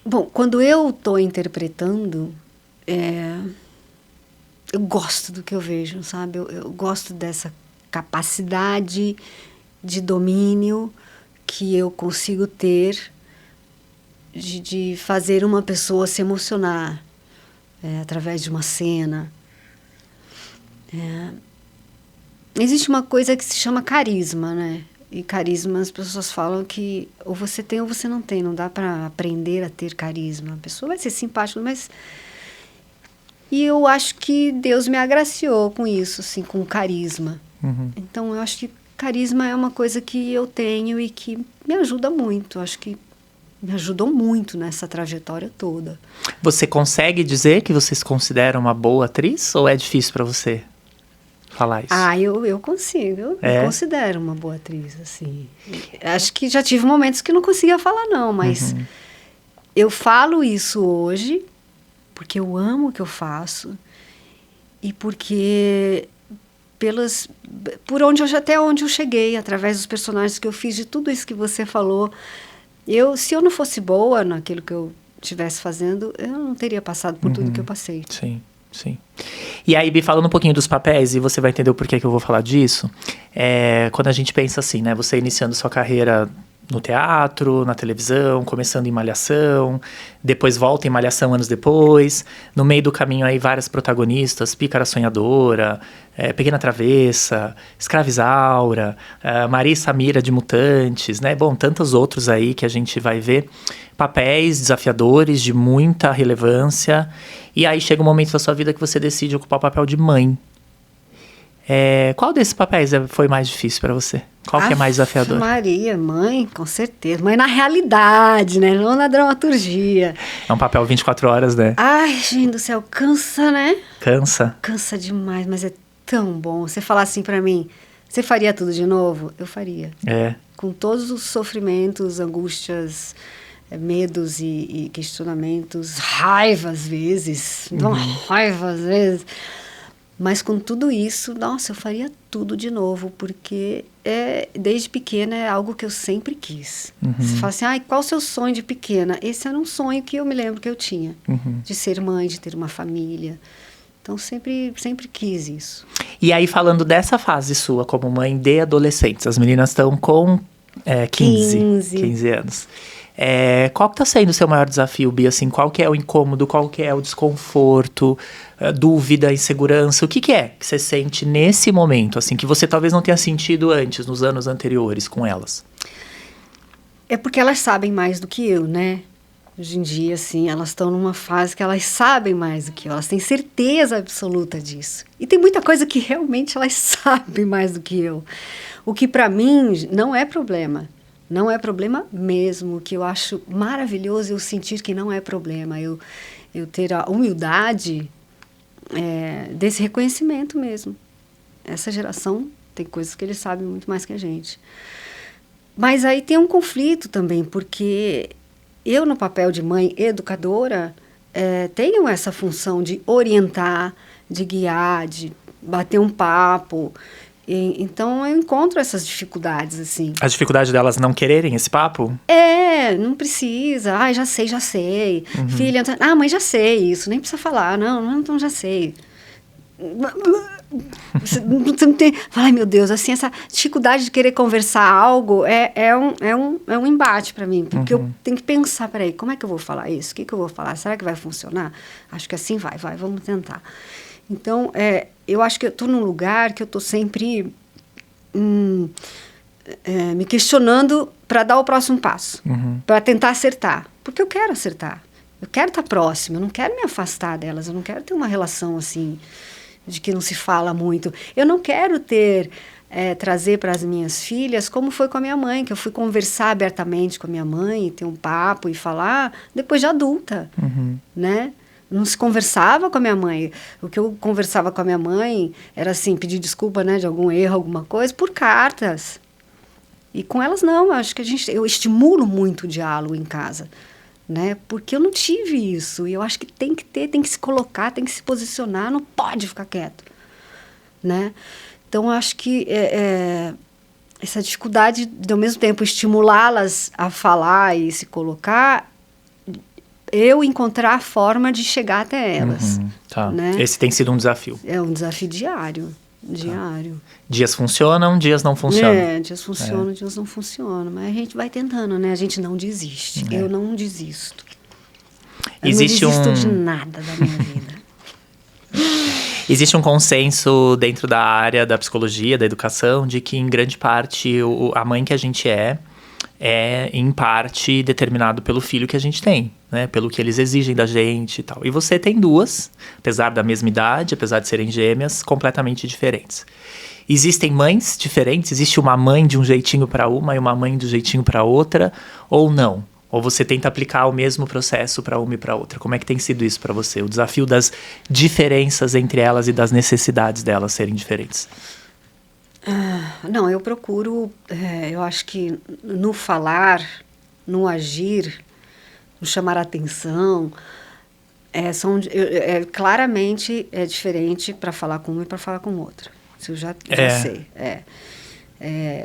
Bom, quando eu estou interpretando, eu gosto do que eu vejo, sabe? Eu gosto dessa capacidade de domínio que eu consigo ter de fazer uma pessoa se emocionar através de uma cena. Existe uma coisa que se chama carisma, né? E carisma, as pessoas falam que ou você tem ou você não tem. Não dá para aprender a ter carisma. A pessoa vai ser simpática, mas... E eu acho que Deus me agraciou com isso, assim, com carisma. Então, eu acho que carisma é uma coisa que eu tenho e que me ajuda muito. Acho que me ajudou muito nessa trajetória toda. Você consegue dizer que você se considera uma boa atriz? Ou é difícil para você falar isso? Eu consigo. Eu me considero uma boa atriz, assim. Acho que já tive momentos que não conseguia falar, não. Mas eu falo isso hoje porque eu amo o que eu faço e porque até onde eu cheguei, através dos personagens que eu fiz, de tudo isso que você falou. Se eu não fosse boa naquilo que eu estivesse fazendo, eu não teria passado por tudo que eu passei. Sim, sim. E aí, Bi, falando um pouquinho dos papéis, e você vai entender o porquê que eu vou falar disso, quando a gente pensa assim, né, você iniciando sua carreira no teatro, na televisão, começando em Malhação, depois volta em Malhação anos depois, no meio do caminho aí várias protagonistas, Pícara Sonhadora, Pequena Travessa, Escrava Isaura, Maria Samira de Mutantes, né? Bom, tantos outros aí que a gente vai ver, papéis desafiadores, de muita relevância, e aí chega um momento da sua vida que você decide ocupar o papel de mãe. Qual desses papéis foi mais difícil para você? Qual que é mais desafiador? Maria, mãe, com certeza. Mãe na realidade, né? Não na dramaturgia. É um papel 24 horas, né? Ai, gente do céu, cansa, né? Cansa. Cansa demais, mas é tão bom. Você falar assim pra mim, você faria tudo de novo? Eu faria. Com todos os sofrimentos, angústias, medos e questionamentos, raiva às vezes. Raiva às vezes. Mas com tudo isso, nossa, eu faria tudo de novo, porque desde pequena é algo que eu sempre quis. Você fala assim, qual o seu sonho de pequena? Esse era um sonho que eu me lembro que eu tinha, de ser mãe, de ter uma família. Então, sempre quis isso. E aí, falando dessa fase sua como mãe de adolescentes, as meninas estão com 15 anos. Qual que tá sendo o seu maior desafio, Bia? Assim, qual que é o incômodo, qual que é o desconforto, dúvida, insegurança? O que é que você sente nesse momento, assim, que você talvez não tenha sentido antes, nos anos anteriores com elas? É porque elas sabem mais do que eu, né? Hoje em dia, assim, elas estão numa fase que elas sabem mais do que eu, elas têm certeza absoluta disso. E tem muita coisa que realmente elas sabem mais do que eu. O que para mim não é problema. Não é problema mesmo, que eu acho maravilhoso eu sentir que não é problema. Eu ter a humildade desse reconhecimento mesmo. Essa geração tem coisas que eles sabem muito mais que a gente. Mas aí tem um conflito também, porque eu, no papel de mãe educadora, tenho essa função de orientar, de guiar, de bater um papo. Então, eu encontro essas dificuldades, assim. A dificuldade delas não quererem esse papo? Não precisa. Já sei. Filha, mãe, já sei isso, nem precisa falar. Não, então já sei. Você não tem... Ai, meu Deus, assim, essa dificuldade de querer conversar algo é um embate para mim, porque eu tenho que pensar, peraí, como é que eu vou falar isso? O que eu vou falar? Será que vai funcionar? Acho que assim vai, vamos tentar. Então, eu acho que eu estou num lugar que eu estou sempre me questionando para dar o próximo passo, para tentar acertar. Porque eu quero acertar, eu quero estar próxima, eu não quero me afastar delas, eu não quero ter uma relação assim, de que não se fala muito. Eu não quero trazer para as minhas filhas como foi com a minha mãe, que eu fui conversar abertamente com a minha mãe, ter um papo e falar depois de adulta, né? Não se conversava com a minha mãe. O que eu conversava com a minha mãe era assim, pedir desculpa, né, de algum erro, alguma coisa, por cartas. E com elas não, eu acho que eu estimulo muito o diálogo em casa, né? Porque eu não tive isso. E eu acho que tem que se colocar, tem que se posicionar, não pode ficar quieto, né? Então, eu acho que essa dificuldade de, ao mesmo tempo, estimulá-las a falar e se colocar, eu encontrar a forma de chegar até elas. Tá. Né? Esse tem sido um desafio. É um desafio diário. Diário. Dias funcionam, dias não funcionam. Dias funcionam, dias não funcionam. Mas a gente vai tentando, né? A gente não desiste. Eu não desisto. Eu Existe não desisto de nada da minha vida. Existe um consenso dentro da área da psicologia, da educação, de que em grande parte a mãe que a gente é em parte determinado pelo filho que a gente tem, né? Pelo que eles exigem da gente e tal. E você tem duas, apesar da mesma idade, apesar de serem gêmeas, completamente diferentes. Existem mães diferentes? Existe uma mãe de um jeitinho para uma e uma mãe do jeitinho para outra? Ou não? Ou você tenta aplicar o mesmo processo para uma e para outra? Como é que tem sido isso para você? O desafio das diferenças entre elas e das necessidades delas serem diferentes? Não, eu procuro, eu acho que no falar, no agir, no chamar a atenção, claramente é diferente para falar com uma e para falar com outra. Isso eu já sei.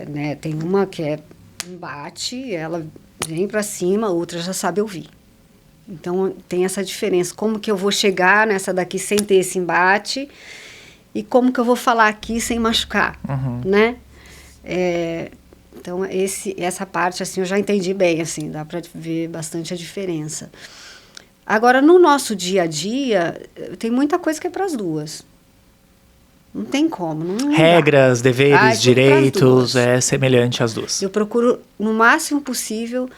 Né, tem uma que é embate, ela vem para cima, a outra já sabe ouvir. Então, tem essa diferença. Como que eu vou chegar nessa daqui sem ter esse embate e como que eu vou falar aqui sem machucar, né? Então, essa parte, assim, eu já entendi bem, assim, dá para ver bastante a diferença. Agora, no nosso dia a dia, tem muita coisa que é para as duas. Não tem como. Não regras, dá. deveres, direitos, é semelhante às duas. Eu procuro, no máximo possível,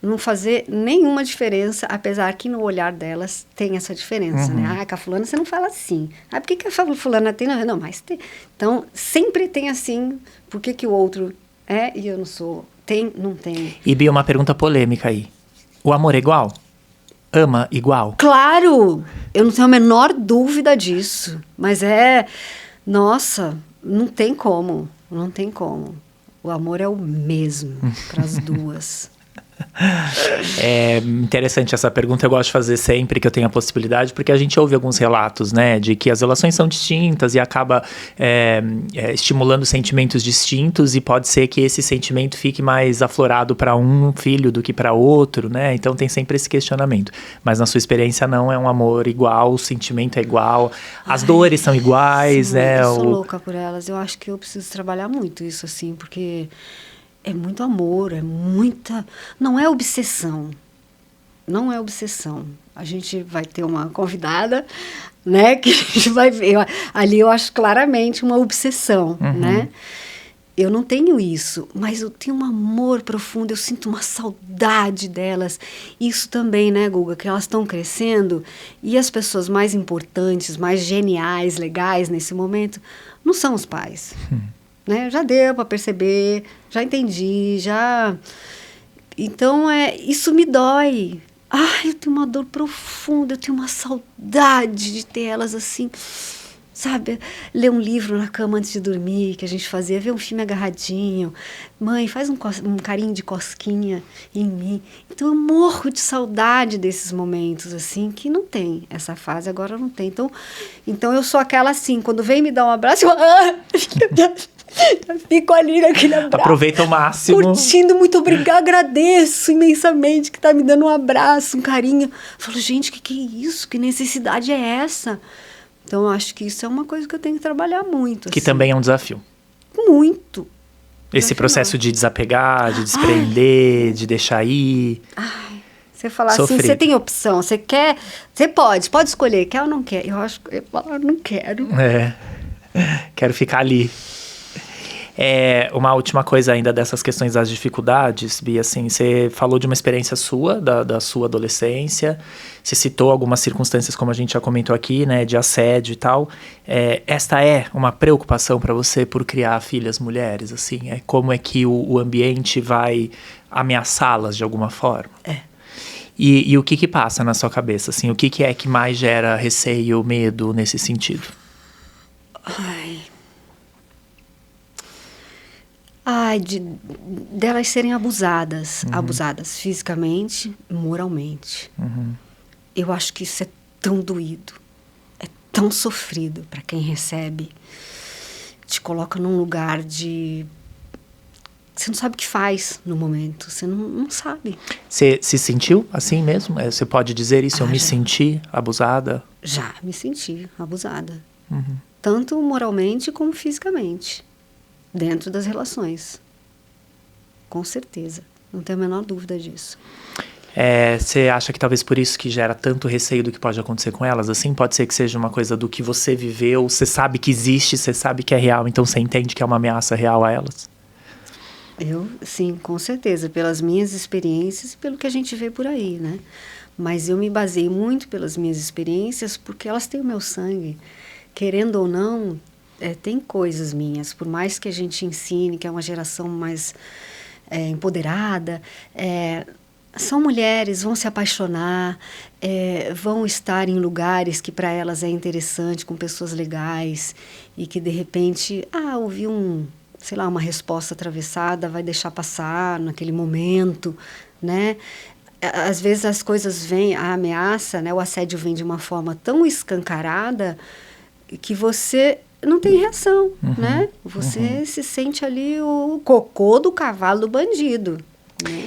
não fazer nenhuma diferença, apesar que no olhar delas tem essa diferença, né? Com a fulana você não fala assim. Por que a fulana tem? Não, mas tem. Então, sempre tem assim, por que o outro é e eu não sou? Tem, não tem. E Bia, uma pergunta polêmica aí. O amor é igual? Ama igual? Claro! Eu não tenho a menor dúvida disso. Mas nossa, não tem como. Não tem como. O amor é o mesmo para as duas. É interessante essa pergunta, eu gosto de fazer sempre que eu tenho a possibilidade, porque a gente ouve alguns relatos, né, de que as relações são distintas e acaba estimulando sentimentos distintos e pode ser que esse sentimento fique mais aflorado para um filho do que para outro, né, então tem sempre esse questionamento, mas na sua experiência não é um amor igual, o sentimento é igual, as dores são iguais, sim, né. Eu sou louca por elas, eu acho que eu preciso trabalhar muito isso, assim, porque é muito amor, é muita... Não é obsessão. Não é obsessão. A gente vai ter uma convidada, né? Que a gente vai ver. Ali eu acho claramente uma obsessão, né? Eu não tenho isso, mas eu tenho um amor profundo, eu sinto uma saudade delas. Isso também, né, Guga? Que elas estão crescendo e as pessoas mais importantes, mais geniais, legais nesse momento, não são os pais. Né? Já deu para perceber, já entendi, já... Então, isso me dói. Eu tenho uma dor profunda, eu tenho uma saudade de ter elas assim, sabe? Ler um livro na cama antes de dormir, que a gente fazia, ver um filme agarradinho. Mãe, faz um carinho de cosquinha em mim. Então, eu morro de saudade desses momentos, assim, que não tem. Essa fase agora não tem. Então eu sou aquela assim, quando vem me dar um abraço, eu fico ali naquele abraço. Aproveita o máximo. Curtindo, muito obrigada, agradeço imensamente que tá me dando um abraço, um carinho. Eu falo, gente, que é isso? Que necessidade é essa? Então, eu acho que isso é uma coisa que eu tenho que trabalhar muito. Que assim. também é um desafio. Muito. Esse processo de desapegar, de desprender, de deixar ir. Você falar assim, você tem opção, você quer, você pode escolher, quer ou não quer? Eu acho que eu falo, não quero. Quero ficar ali. Uma última coisa ainda dessas questões das dificuldades, Bia, assim, você falou de uma experiência sua, da sua adolescência, você citou algumas circunstâncias, como a gente já comentou aqui, né, de assédio e tal. Esta é uma preocupação para você por criar filhas mulheres, assim? Como é que o ambiente vai ameaçá-las de alguma forma? E o que passa na sua cabeça, assim? O que é que mais gera receio, medo nesse sentido? Delas serem abusadas fisicamente, moralmente. Eu acho que isso é tão doído, é tão sofrido para quem recebe. Te coloca num lugar de... Você não sabe o que faz no momento, você não sabe. Você se sentiu assim mesmo? Você pode dizer isso? Eu me senti abusada? Já me senti abusada. tanto moralmente como fisicamente, dentro das relações. Com certeza, não tenho a menor dúvida disso. Você acha que talvez por isso que gera tanto receio do que pode acontecer com elas? Assim, pode ser que seja uma coisa do que você viveu, você sabe que existe, você sabe que é real, então você entende que é uma ameaça real a elas? Sim, com certeza, pelas minhas experiências e pelo que a gente vê por aí, né? Mas eu me baseei muito pelas minhas experiências porque elas têm o meu sangue. Querendo ou não, tem coisas minhas, por mais que a gente ensine que é uma geração mais empoderada, são mulheres, vão se apaixonar, vão estar em lugares que para elas é interessante, com pessoas legais, e que de repente, ouvi uma resposta atravessada, vai deixar passar naquele momento, né? Às vezes as coisas vêm, a ameaça, né, o assédio vem de uma forma tão escancarada que você não tem reação, né? Você se sente ali o cocô do cavalo do bandido.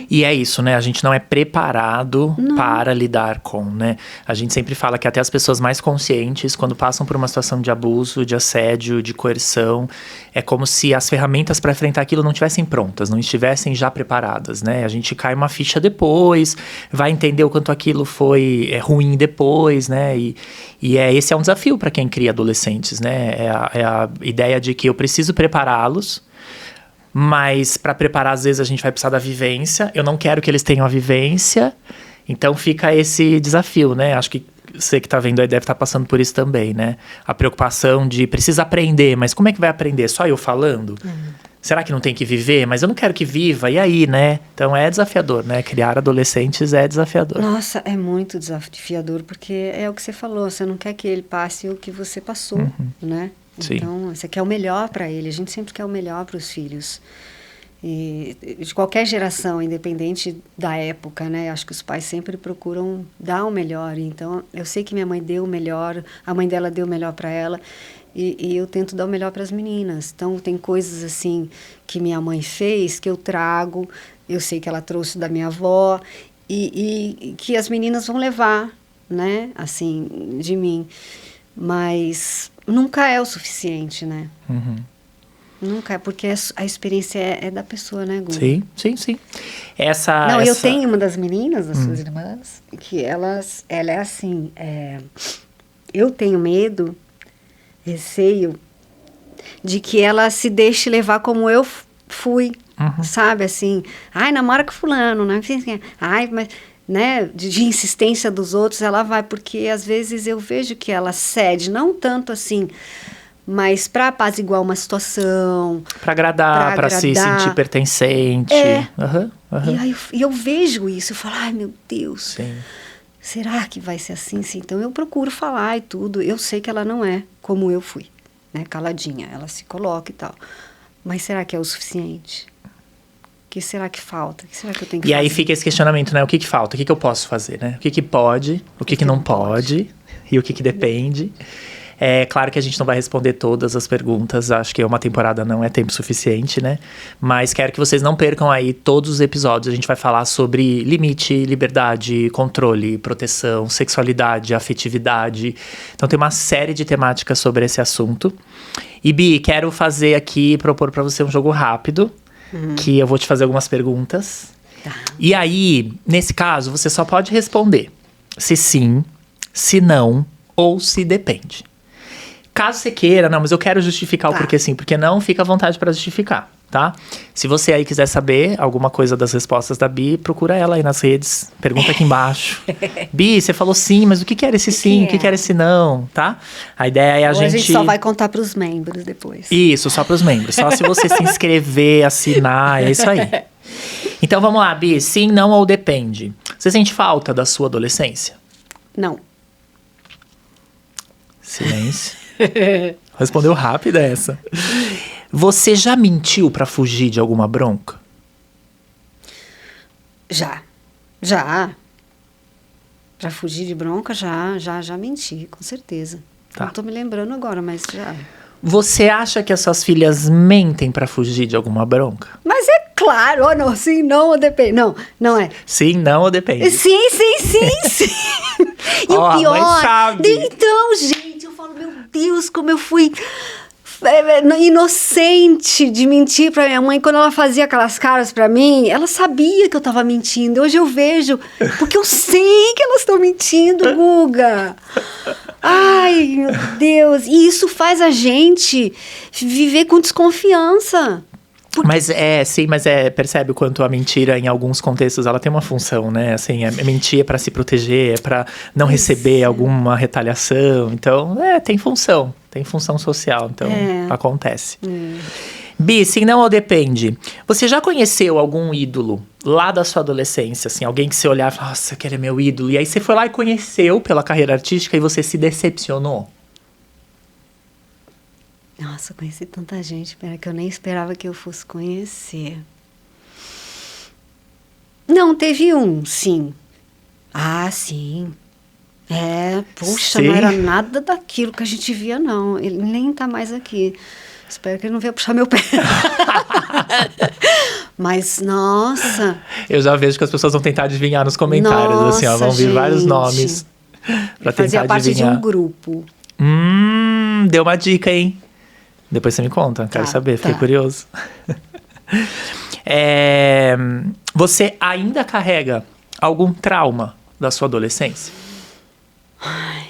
E é isso, né? A gente não é preparado para lidar com, né? A gente sempre fala que até as pessoas mais conscientes, quando passam por uma situação de abuso, de assédio, de coerção, é como se as ferramentas para enfrentar aquilo não estivessem prontas, não estivessem já preparadas, né? A gente cai uma ficha depois, vai entender o quanto aquilo foi ruim depois, né? Esse é um desafio para quem cria adolescentes, né? É a ideia de que eu preciso prepará-los. Mas para preparar, às vezes, a gente vai precisar da vivência. Eu não quero que eles tenham a vivência. Então, fica esse desafio, né? Acho que você que está vendo aí deve estar passando por isso também, né? A preocupação de precisa aprender, mas como é que vai aprender? Só eu falando? Será que não tem que viver? Mas eu não quero que viva. E aí, né? Então, é desafiador, né? Criar adolescentes é desafiador. Nossa, é muito desafiador, porque é o que você falou. Você não quer que ele passe o que você passou, né? Sim. Então, você quer o melhor para ele. A gente sempre quer o melhor para os filhos. E de qualquer geração, independente da época, né? Acho que os pais sempre procuram dar o melhor. Então, eu sei que minha mãe deu o melhor, a mãe dela deu o melhor para ela. E eu tento dar o melhor para as meninas. Então, tem coisas assim que minha mãe fez, que eu trago. Eu sei que ela trouxe da minha avó. E que as meninas vão levar, né? Assim, de mim. Mas nunca é o suficiente, né? Nunca é, porque a experiência é da pessoa, né, Gu? Sim. Eu tenho uma das meninas, das suas irmãs, que ela é assim, eu tenho medo, receio, de que ela se deixe levar como eu fui, sabe, assim, namora com fulano, né? Mas... né, de insistência dos outros, ela vai, porque às vezes eu vejo que ela cede, não tanto assim, mas para apaziguar uma situação, para agradar, para se sentir pertencente. E aí eu vejo isso, eu falo, meu Deus, será que vai ser assim? Sim. Então eu procuro falar e tudo, eu sei que ela não é como eu fui, né, caladinha, ela se coloca e tal, mas será que é o suficiente? O que será que falta? O que será que eu tenho que fazer? E aí fica esse questionamento, né? O que falta? O que eu posso fazer, né? O que pode? O que não pode? E o que depende? É claro que a gente não vai responder todas as perguntas. Acho que uma temporada não é tempo suficiente, né? Mas quero que vocês não percam aí todos os episódios. A gente vai falar sobre limite, liberdade, controle, proteção, sexualidade, afetividade. Então tem uma série de temáticas sobre esse assunto. E Bi, quero fazer aqui, propor para você um jogo rápido. Que eu vou te fazer algumas perguntas. Tá. E aí, nesse caso, você só pode responder se sim, se não ou se depende. Caso você queira, não, mas eu quero justificar o porquê sim, porque não, fica à vontade para justificar, tá? Se você aí quiser saber alguma coisa das respostas da Bi, procura ela aí nas redes, pergunta aqui embaixo. Bi, você falou sim, mas o que era esse sim, o que era esse não, tá? A ideia é a gente só vai contar para os membros depois. Isso, só para os membros. Só se você se inscrever, assinar, é isso aí. Então vamos lá, Bi, sim, não ou depende. Você sente falta da sua adolescência? Não. Silêncio. Respondeu rápida essa. Você já mentiu pra fugir de alguma bronca? Já. Pra fugir de bronca, já menti, com certeza. Tá. Não tô me lembrando agora, mas já. Você acha que as suas filhas mentem pra fugir de alguma bronca? Mas é claro, ou não, sim, não, ou depende. Não é. Sim, não ou depende? Sim. E o pior... Mãe sabe. Então, gente, eu falo falo, meu Deus, como eu fui inocente de mentir pra minha mãe. Quando ela fazia aquelas caras pra mim, ela sabia que eu tava mentindo. Hoje eu vejo, porque eu sei que elas estão mentindo, Guga. Ai, meu Deus. E isso faz a gente viver com desconfiança. Mas percebe o quanto a mentira, em alguns contextos, ela tem uma função, né? Assim, mentir é pra se proteger, é pra não receber alguma retaliação. Então, tem função social, então acontece. Bi, sim, não ou depende. Você já conheceu algum ídolo lá da sua adolescência, assim, alguém que você olhava e falava, nossa, aquele é meu ídolo. E aí você foi lá e conheceu pela carreira artística e você se decepcionou? Nossa, conheci tanta gente, que eu nem esperava que eu fosse conhecer. Não, teve um, sim. Ah, sim. Puxa, sim. Não era nada daquilo que a gente via, não. Ele nem tá mais aqui. Espero que ele não venha puxar meu pé. Mas, nossa... Eu já vejo que as pessoas vão tentar adivinhar nos comentários, nossa, assim, ó, vão vir vários nomes pra tentar fazia parte adivinhar. de um grupo. Deu uma dica, hein? Depois você me conta, quero saber, fiquei curioso. Você ainda carrega algum trauma da sua adolescência? Ai.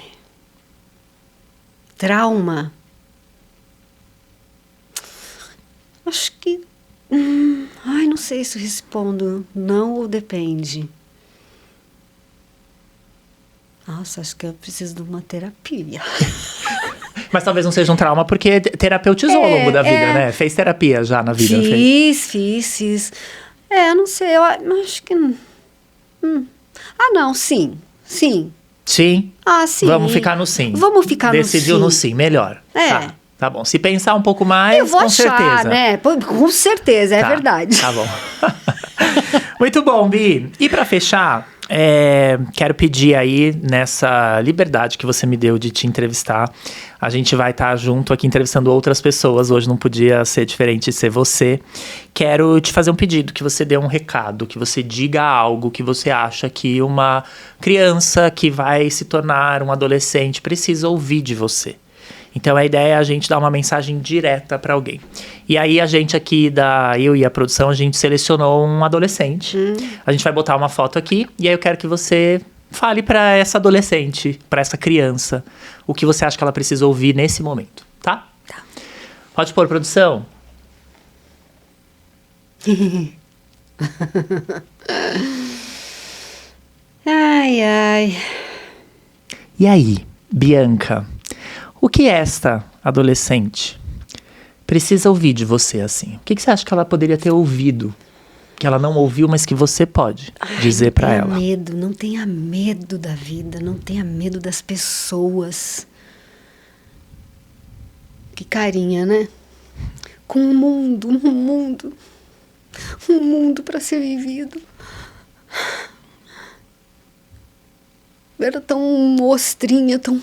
Trauma? Acho que... não sei se eu respondo não ou depende. Nossa, acho que eu preciso de uma terapia. Mas talvez não seja um trauma, porque terapeutizou ao longo da vida, né? Fez terapia já na vida, Fiz. Não sei, eu acho que... não, sim. Sim? Ah, sim. Vamos ficar no sim. Vamos ficar no sim. Decidiu no sim, melhor. Tá bom. Se pensar um pouco mais, eu vou com achar, certeza. Né? Com certeza, é verdade. Tá bom. Muito bom, Bi. E pra fechar... quero pedir aí, nessa liberdade que você me deu de te entrevistar, a gente vai estar junto aqui entrevistando outras pessoas, hoje não podia ser diferente de ser você. Quero te fazer um pedido, que você dê um recado, que você diga algo que você acha que uma criança que vai se tornar um adolescente precisa ouvir de você. Então a ideia é a gente dar uma mensagem direta para alguém. E aí a gente aqui, eu e a produção, a gente selecionou um adolescente. A gente vai botar uma foto aqui e aí eu quero que você fale para essa adolescente, para essa criança, o que você acha que ela precisa ouvir nesse momento, tá? Tá. Pode pôr, produção. Ai. E aí, Bianca? O que esta adolescente precisa ouvir de você, assim? O que você acha que ela poderia ter ouvido? Que ela não ouviu, mas que você pode dizer pra ela? Não tenha medo da vida, não tenha medo das pessoas. Que carinha, né? Com um mundo pra ser vivido. Era tão ostrinha, tão...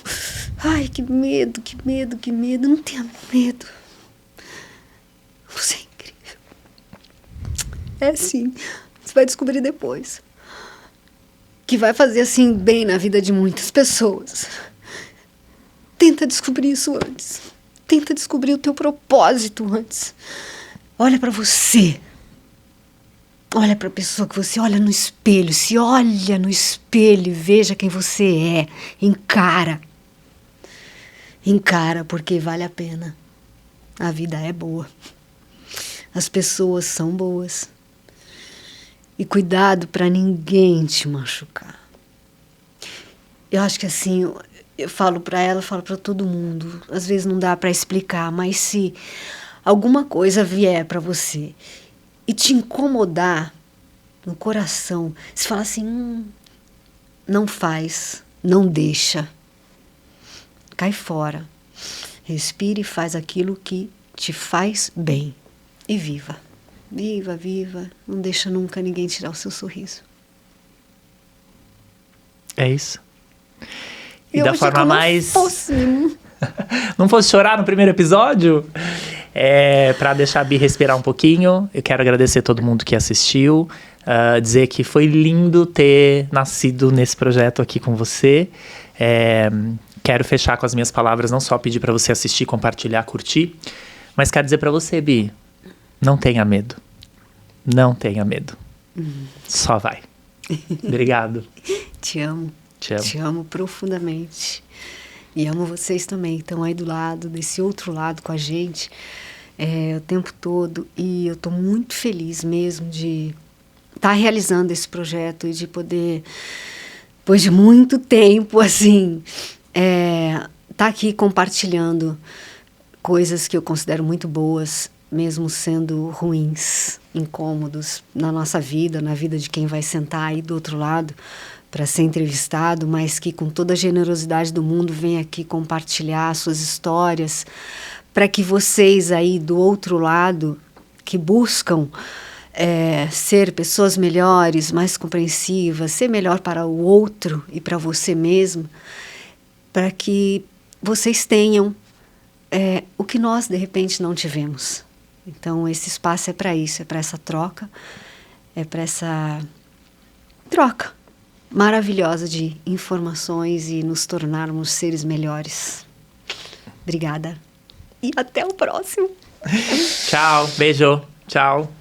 Ai, que medo. Não tenha medo. Você é incrível. É sim. Você vai descobrir depois. Que vai fazer assim bem na vida de muitas pessoas. Tenta descobrir isso antes. Tenta descobrir o teu propósito antes. Olha pra você. Olha para a pessoa que você olha no espelho. Se olha no espelho e veja quem você é. Encara. Encara, porque vale a pena. A vida é boa. As pessoas são boas. E cuidado para ninguém te machucar. Eu acho que assim, eu falo para ela, falo para todo mundo. Às vezes não dá para explicar, mas se alguma coisa vier para você e te incomodar no coração, se fala assim, não faz, não deixa, cai fora, respire e faz aquilo que te faz bem e viva, não deixa nunca ninguém tirar o seu sorriso. É isso. E eu da forma mais... Não fosse chorar no primeiro episódio? Para deixar a Bi respirar um pouquinho, eu quero agradecer todo mundo que assistiu, dizer que foi lindo ter nascido nesse projeto aqui com você, quero fechar com as minhas palavras, não só pedir para você assistir, compartilhar, curtir, mas quero dizer para você, Bi, não tenha medo. Não tenha medo. Só vai. Obrigado. Te amo. Te amo. Te amo profundamente. E amo vocês também, que estão aí do lado, desse outro lado com a gente o tempo todo. E eu estou muito feliz mesmo de estar realizando esse projeto e de poder, depois de muito tempo, assim, estar aqui compartilhando coisas que eu considero muito boas, mesmo sendo ruins, incômodos na nossa vida, na vida de quem vai sentar aí do outro lado para ser entrevistado, mas que com toda a generosidade do mundo vem aqui compartilhar suas histórias, para que vocês aí do outro lado, que buscam ser pessoas melhores, mais compreensivas, ser melhor para o outro e para você mesmo, para que vocês tenham o que nós, de repente, não tivemos. Então, esse espaço é para isso, é para essa troca, é para essa troca maravilhosa de informações e nos tornarmos seres melhores. Obrigada. E até o próximo. Tchau, beijo, tchau.